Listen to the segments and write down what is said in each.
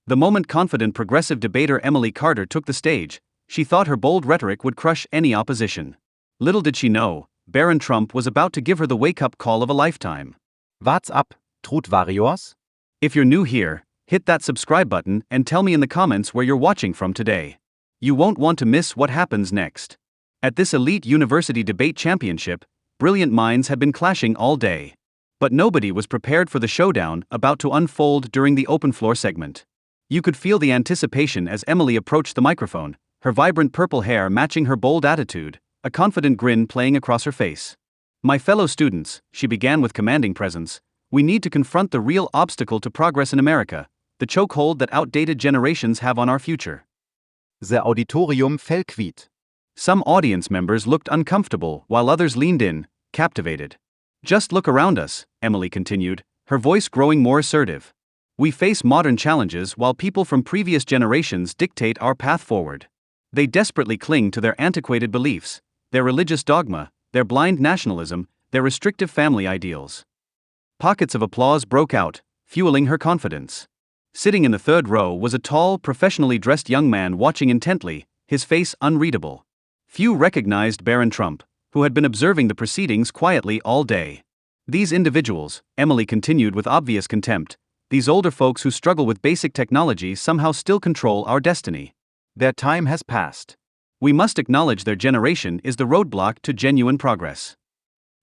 The moment confident progressive debater Emily Carter took the stage, she thought her bold rhetoric would crush any opposition. Little did she know, Baron Trump was about to give her the wake-up call of a lifetime. What's up, Trut Warriors? If you're new here, hit that subscribe button and tell me in the comments where you're watching from today. You won't want to miss what happens next. At this elite university debate championship, brilliant minds had been clashing all day. But nobody was prepared for the showdown about to unfold during the open floor segment. You could feel the anticipation as Emily approached the microphone, her vibrant purple hair matching her bold attitude, a confident grin playing across her face. My fellow students, she began with commanding presence, we need to confront the real obstacle to progress in America, the chokehold that outdated generations have on our future. The auditorium fell quiet. Some audience members looked uncomfortable while others leaned in, captivated. Just look around us, Emily continued, her voice growing more assertive. We face modern challenges while people from previous generations dictate our path forward. They desperately cling to their antiquated beliefs, their religious dogma, their blind nationalism, their restrictive family ideals. Pockets of applause broke out, fueling her confidence. Sitting in the third row was a tall, professionally dressed young man watching intently, his face unreadable. Few recognized Baron Trump, who had been observing the proceedings quietly all day. These individuals, Emily continued with obvious contempt, these older folks who struggle with basic technology somehow still control our destiny. Their time has passed. We must acknowledge their generation is the roadblock to genuine progress.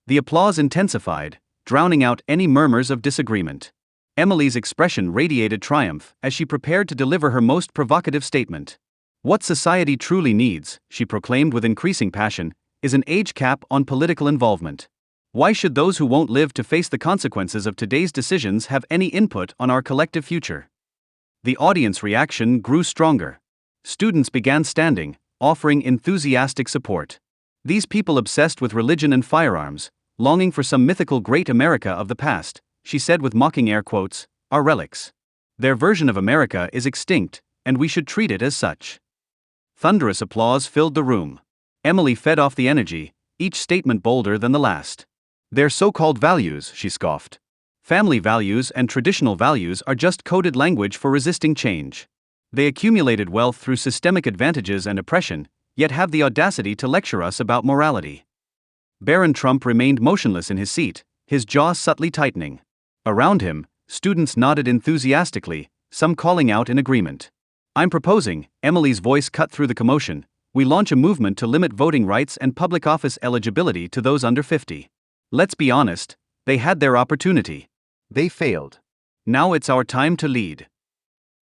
The applause intensified, drowning out any murmurs of disagreement. Emily's expression radiated triumph as she prepared to deliver her most provocative statement. What society truly needs, she proclaimed with increasing passion, is an age cap on political involvement. Why should those who won't live to face the consequences of today's decisions have any input on our collective future? The audience reaction grew stronger. Students began standing, offering enthusiastic support. These people obsessed with religion and firearms, longing for some mythical great America of the past, she said with mocking air quotes, are relics. Their version of America is extinct, and we should treat it as such. Thunderous applause filled the room. Emily fed off the energy, each statement bolder than the last. Their so-called values, she scoffed. Family values and traditional values are just coded language for resisting change. They accumulated wealth through systemic advantages and oppression, yet have the audacity to lecture us about morality. Baron Trump remained motionless in his seat, his jaw subtly tightening. Around him, students nodded enthusiastically, some calling out in agreement. I'm proposing, Emily's voice cut through the commotion, we launch a movement to limit voting rights and public office eligibility to those under 50. Let's be honest, they had their opportunity. They failed. Now it's our time to lead.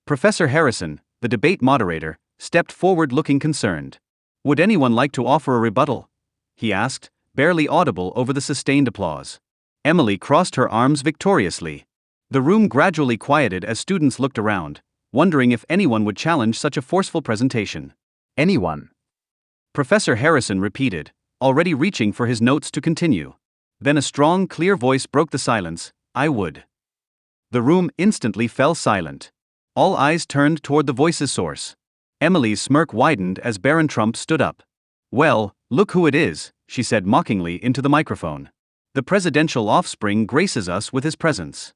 Professor Harrison, the debate moderator, stepped forward looking concerned. Would anyone like to offer a rebuttal? He asked, barely audible over the sustained applause. Emily crossed her arms victoriously. The room gradually quieted as students looked around, wondering if anyone would challenge such a forceful presentation. Anyone? Professor Harrison repeated, already reaching for his notes to continue. Then a strong, clear voice broke the silence, I would. The room instantly fell silent. All eyes turned toward the voice's source. Emily's smirk widened as Baron Trump stood up. Well, look who it is, she said mockingly into the microphone. The presidential offspring graces us with his presence.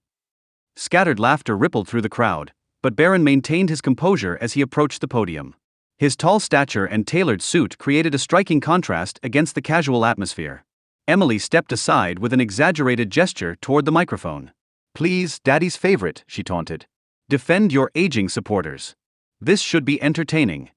Scattered laughter rippled through the crowd, but Baron maintained his composure as he approached the podium. His tall stature and tailored suit created a striking contrast against the casual atmosphere. Emily stepped aside with an exaggerated gesture toward the microphone. Please, Daddy's favorite, she taunted. Defend your aging supporters. This should be entertaining.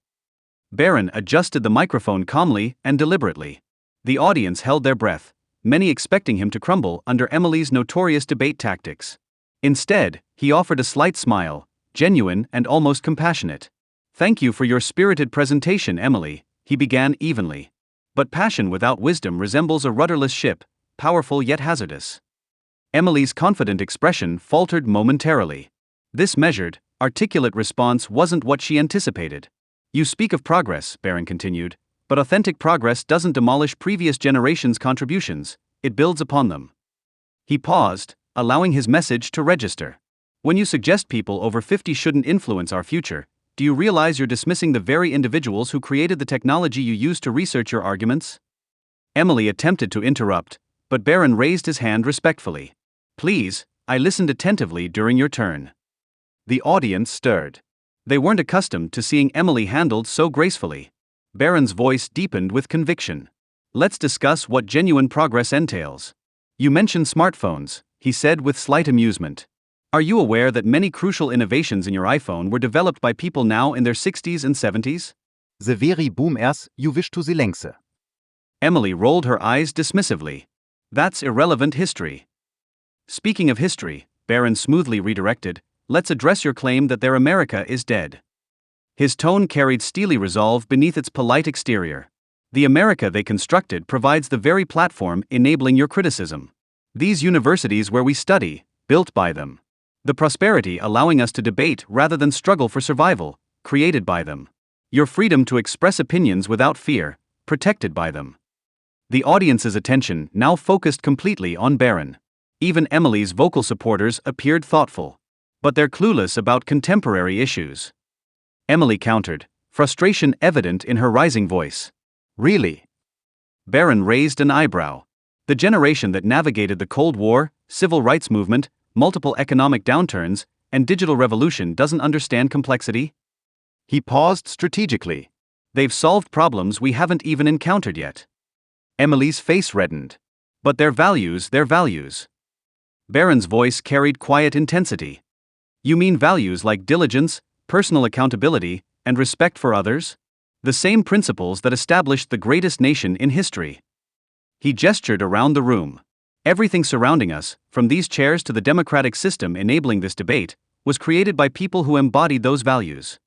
Baron adjusted the microphone calmly and deliberately. The audience held their breath, many expecting him to crumble under Emily's notorious debate tactics. Instead, he offered a slight smile, genuine and almost compassionate. Thank you for your spirited presentation, Emily, he began evenly. But passion without wisdom resembles a rudderless ship, powerful yet hazardous. Emily's confident expression faltered momentarily. This measured, articulate response wasn't what she anticipated. You speak of progress, Baron continued, but authentic progress doesn't demolish previous generations' contributions, it builds upon them. He paused, allowing his message to register. When you suggest people over 50 shouldn't influence our future, do you realize you're dismissing the very individuals who created the technology you used to research your arguments? Emily attempted to interrupt, but Baron raised his hand respectfully. Please, I listened attentively during your turn. The audience stirred. They weren't accustomed to seeing Emily handled so gracefully. Baron's voice deepened with conviction. Let's discuss what genuine progress entails. You mentioned smartphones, he said with slight amusement. Are you aware that many crucial innovations in your iPhone were developed by people now in their 60s and 70s? The very boomers you wish to the längse. Emily rolled her eyes dismissively. That's irrelevant history. Speaking of history, Baron smoothly redirected, let's address your claim that their America is dead. His tone carried steely resolve beneath its polite exterior. The America they constructed provides the very platform enabling your criticism. These universities where we study, built by them. The prosperity allowing us to debate rather than struggle for survival, created by them. Your freedom to express opinions without fear, protected by them. The audience's attention now focused completely on Baron. Even Emily's vocal supporters appeared thoughtful. But they're clueless about contemporary issues. Emily countered, frustration evident in her rising voice. Really? Baron raised an eyebrow. The generation that navigated the Cold War, civil rights movement, multiple economic downturns, and digital revolution doesn't understand complexity? He paused strategically. They've solved problems we haven't even encountered yet. Emily's face reddened. But their values. Baron's voice carried quiet intensity. You mean values like diligence, personal accountability, and respect for others? The same principles that established the greatest nation in history. He gestured around the room. Everything surrounding us, from these chairs to the democratic system enabling this debate, was created by people who embodied those values.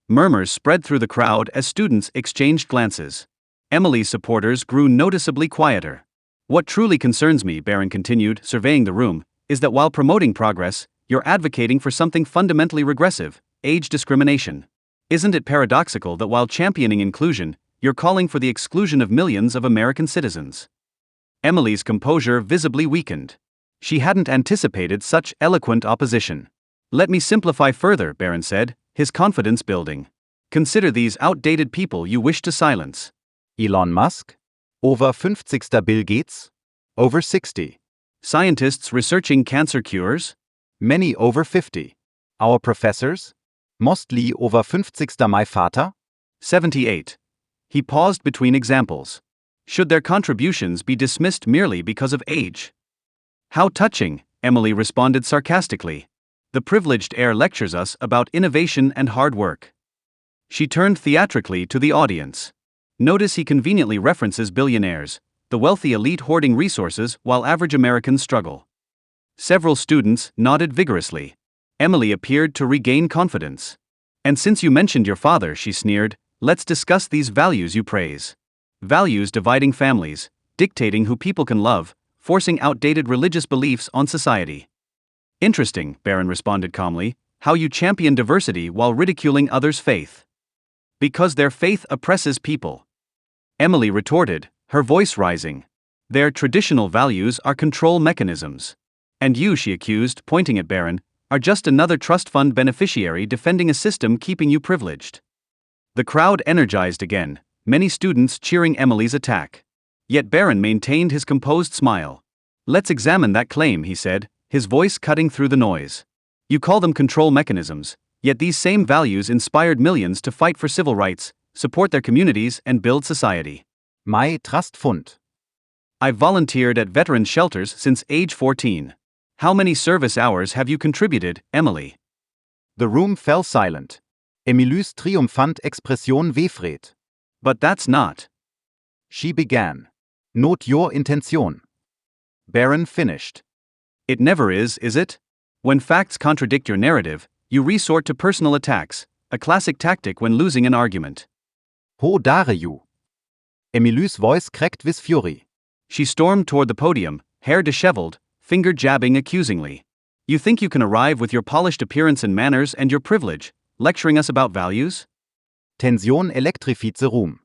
Murmurs spread through the crowd as students exchanged glances. Emily's supporters grew noticeably quieter. What truly concerns me, Baron continued, surveying the room, is that while promoting progress, you're advocating for something fundamentally regressive, age discrimination. Isn't it paradoxical that while championing inclusion, you're calling for the exclusion of millions of American citizens? Emily's composure visibly weakened. She hadn't anticipated such eloquent opposition. Let me simplify further, Baron said, his confidence building. Consider these outdated people you wish to silence. Elon Musk? Over 50. Bill Gates? Over 60. Scientists researching cancer cures? Many over 50. Our professors? Mostly over 50. My Vater? 78. He paused between examples. Should their contributions be dismissed merely because of age? How touching, Emily responded sarcastically. The privileged heir lectures us about innovation and hard work. She turned theatrically to the audience. Notice he conveniently references billionaires, the wealthy elite hoarding resources while average Americans struggle. Several students nodded vigorously. Emily appeared to regain confidence. And since you mentioned your father, she sneered, let's discuss these values you praise. Values dividing families, dictating who people can love, forcing outdated religious beliefs on society. Interesting, Baron responded calmly, how you champion diversity while ridiculing others' faith. Because their faith oppresses people. Emily retorted, her voice rising. Their traditional values are control mechanisms. And you, she accused, pointing at Baron, are just another trust fund beneficiary defending a system keeping you privileged. The crowd energized again, many students cheering Emily's attack. Yet Baron maintained his composed smile. Let's examine that claim, he said, his voice cutting through the noise. You call them control mechanisms, yet these same values inspired millions to fight for civil rights, support their communities, and build society. My Trust Fund. I've volunteered at veteran shelters since age 14. How many service hours have you contributed, Emily? The room fell silent. Emily's triumphant Expression wehfred. But that's not. She began. Note your intention. Baron finished. It never is it? When facts contradict your narrative, you resort to personal attacks, a classic tactic when losing an argument. How dare you? Emily's voice cracked with fury. She stormed toward the podium, hair disheveled, finger jabbing accusingly. You think you can arrive with your polished appearance and manners and your privilege, lecturing us about values? Tension electrified the room.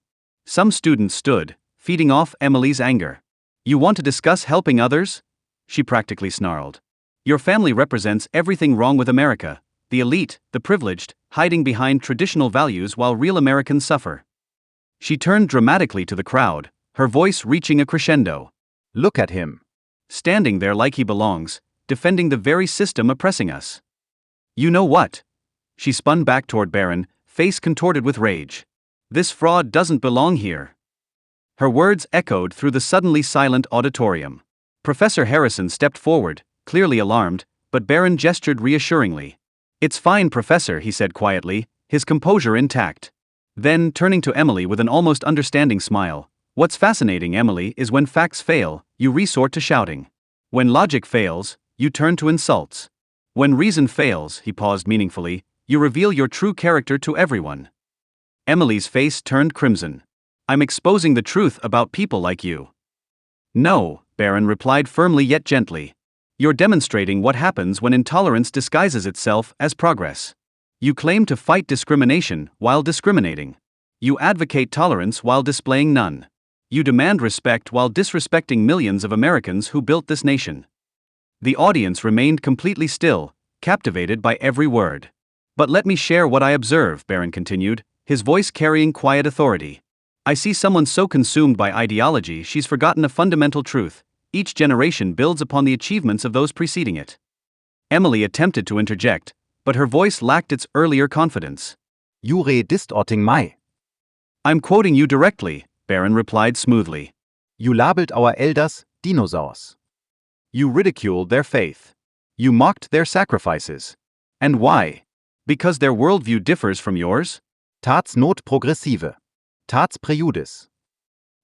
Some students stood, feeding off Emily's anger. You want to discuss helping others? She practically snarled. Your family represents everything wrong with America, the elite, the privileged, hiding behind traditional values while real Americans suffer. She turned dramatically to the crowd, her voice reaching a crescendo. Look at him. Standing there like he belongs, defending the very system oppressing us. You know what? She spun back toward Baron, face contorted with rage. This fraud doesn't belong here. Her words echoed through the suddenly silent auditorium. Professor Harrison stepped forward, clearly alarmed, but Baron gestured reassuringly. It's fine, Professor, he said quietly, his composure intact. Then, turning to Emily with an almost understanding smile, what's fascinating, Emily, is when facts fail, you resort to shouting. When logic fails, you turn to insults. When reason fails, he paused meaningfully, you reveal your true character to everyone. Emily's face turned crimson. I'm exposing the truth about people like you. No, Baron replied firmly yet gently. You're demonstrating what happens when intolerance disguises itself as progress. You claim to fight discrimination while discriminating. You advocate tolerance while displaying none. You demand respect while disrespecting millions of Americans who built this nation. The audience remained completely still, captivated by every word. But let me share what I observe, Baron continued, his voice carrying quiet authority. I see someone so consumed by ideology she's forgotten a fundamental truth. Each generation builds upon the achievements of those preceding it. Emily attempted to interject, but her voice lacked its earlier confidence. Jure distorting mai. I'm quoting you directly, Baron replied smoothly. You labeled our elders dinosaurs. You ridiculed their faith. You mocked their sacrifices. And why? Because their worldview differs from yours? Tats not progressive. Tats prejudice.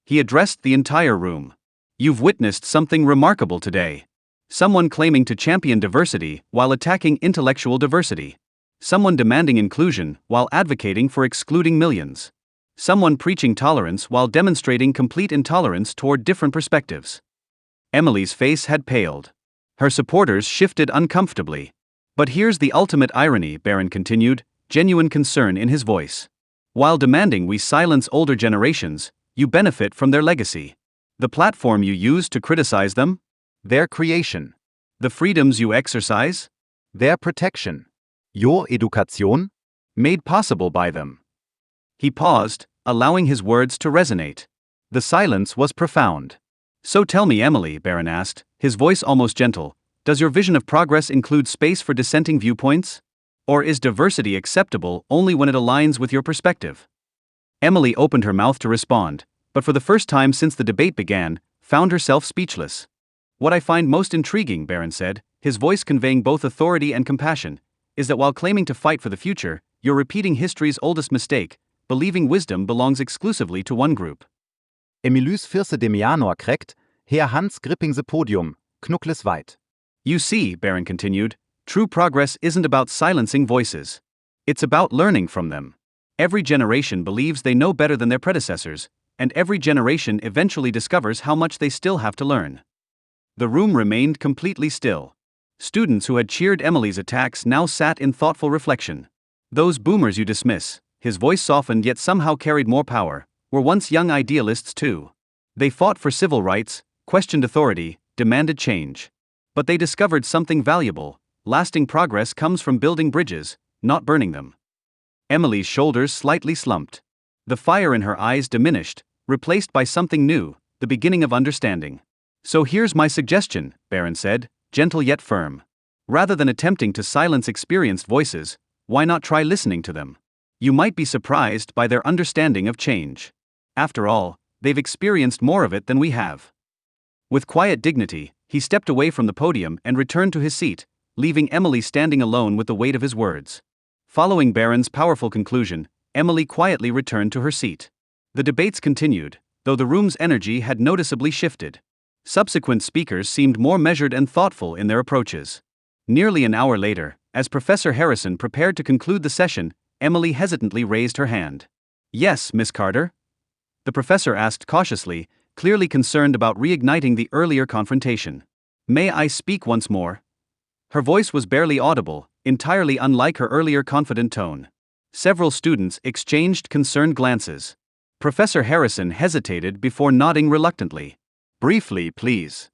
He addressed the entire room. You've witnessed something remarkable today. Someone claiming to champion diversity while attacking intellectual diversity. Someone demanding inclusion while advocating for excluding millions. Someone preaching tolerance while demonstrating complete intolerance toward different perspectives. Emily's face had paled. Her supporters shifted uncomfortably. But here's the ultimate irony, Baron continued, genuine concern in his voice. While demanding we silence older generations, you benefit from their legacy. The platform you use to criticize them? Their creation. The freedoms you exercise? Their protection. Your education? Made possible by them. He paused, allowing his words to resonate. The silence was profound. So tell me, Emily, Baron asked, his voice almost gentle, does your vision of progress include space for dissenting viewpoints? Or is diversity acceptable only when it aligns with your perspective? Emily opened her mouth to respond, but for the first time since the debate began, found herself speechless. What I find most intriguing, Baron said, his voice conveying both authority and compassion, is that while claiming to fight for the future, you're repeating history's oldest mistake, believing wisdom belongs exclusively to one group. Emilys Firse dem Januar kriegt, Herr Hans Grippingse Podium, Knuckles weit. You see, Baron continued, true progress isn't about silencing voices. It's about learning from them. Every generation believes they know better than their predecessors, and every generation eventually discovers how much they still have to learn. The room remained completely still. Students who had cheered Emily's attacks now sat in thoughtful reflection. Those boomers you dismiss, his voice softened yet somehow carried more power, were once young idealists too. They fought for civil rights, questioned authority, demanded change. But they discovered something valuable: lasting progress comes from building bridges, not burning them. Emily's shoulders slightly slumped. The fire in her eyes diminished, replaced by something new, the beginning of understanding. So here's my suggestion, Baron said, gentle yet firm. Rather than attempting to silence experienced voices, why not try listening to them? You might be surprised by their understanding of change. After all, they've experienced more of it than we have. With quiet dignity, he stepped away from the podium and returned to his seat, leaving Emily standing alone with the weight of his words. Following Baron's powerful conclusion, Emily quietly returned to her seat. The debates continued, though the room's energy had noticeably shifted. Subsequent speakers seemed more measured and thoughtful in their approaches. Nearly an hour later, as Professor Harrison prepared to conclude the session, Emily hesitantly raised her hand. Yes, Miss Carter? The professor asked cautiously, clearly concerned about reigniting the earlier confrontation. May I speak once more? Her voice was barely audible, entirely unlike her earlier confident tone. Several students exchanged concerned glances. Professor Harrison hesitated before nodding reluctantly. Briefly, please.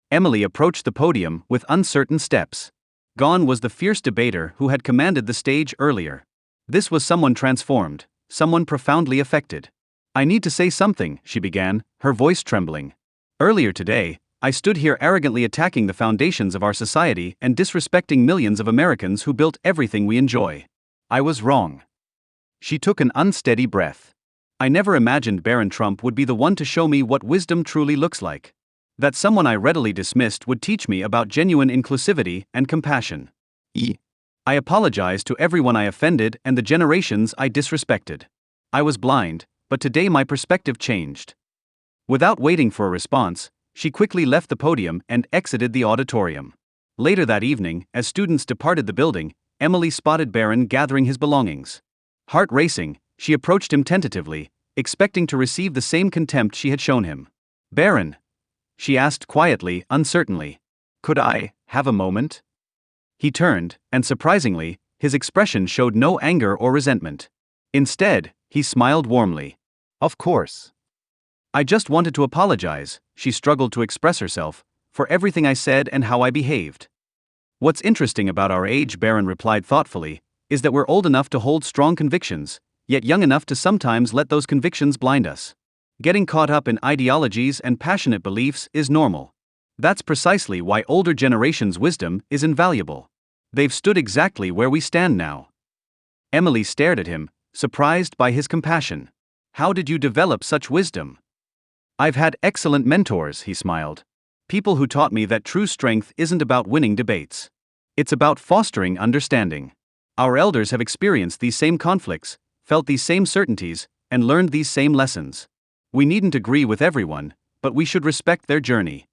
Emily approached the podium with uncertain steps. Gone was the fierce debater who had commanded the stage earlier. This was someone transformed, someone profoundly affected. I need to say something, she began, her voice trembling. Earlier today, I stood here arrogantly attacking the foundations of our society and disrespecting millions of Americans who built everything we enjoy. I was wrong. She took an unsteady breath. I never imagined Baron Trump would be the one to show me what wisdom truly looks like. That someone I readily dismissed would teach me about genuine inclusivity and compassion. I apologize to everyone I offended and the generations I disrespected. I was blind, but today my perspective changed. Without waiting for a response, she quickly left the podium and exited the auditorium. Later that evening, as students departed the building, Emily spotted Baron gathering his belongings. Heart racing, she approached him tentatively, expecting to receive the same contempt she had shown him. "Baron," she asked quietly, uncertainly, "could I have a moment?" He turned, and surprisingly, his expression showed no anger or resentment. Instead, he smiled warmly. Of course. "I just wanted to apologize," she struggled to express herself, "for everything I said and how I behaved." "What's interesting about our age," Baron replied thoughtfully, "is that we're old enough to hold strong convictions, yet young enough to sometimes let those convictions blind us. Getting caught up in ideologies and passionate beliefs is normal. That's precisely why older generations' wisdom is invaluable. They've stood exactly where we stand now." Emily stared at him, surprised by his compassion. "How did you develop such wisdom?" "I've had excellent mentors," he smiled. "People who taught me that true strength isn't about winning debates. It's about fostering understanding. Our elders have experienced these same conflicts, felt these same certainties, and learned these same lessons. We needn't agree with everyone, but we should respect their journey."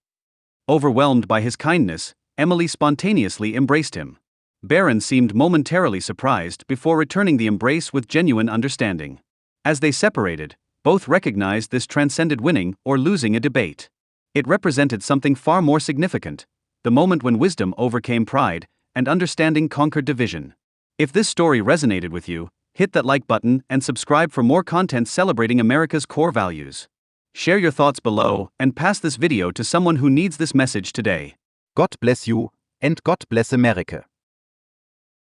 Overwhelmed by his kindness, Emily spontaneously embraced him. Baron seemed momentarily surprised before returning the embrace with genuine understanding. As they separated, both recognized this transcended winning or losing a debate. It represented something far more significant, the moment when wisdom overcame pride, and understanding conquered division. If this story resonated with you, hit that like button and subscribe for more content celebrating America's core values. Share your thoughts below and pass this video to someone who needs this message today. God bless you, and God bless America.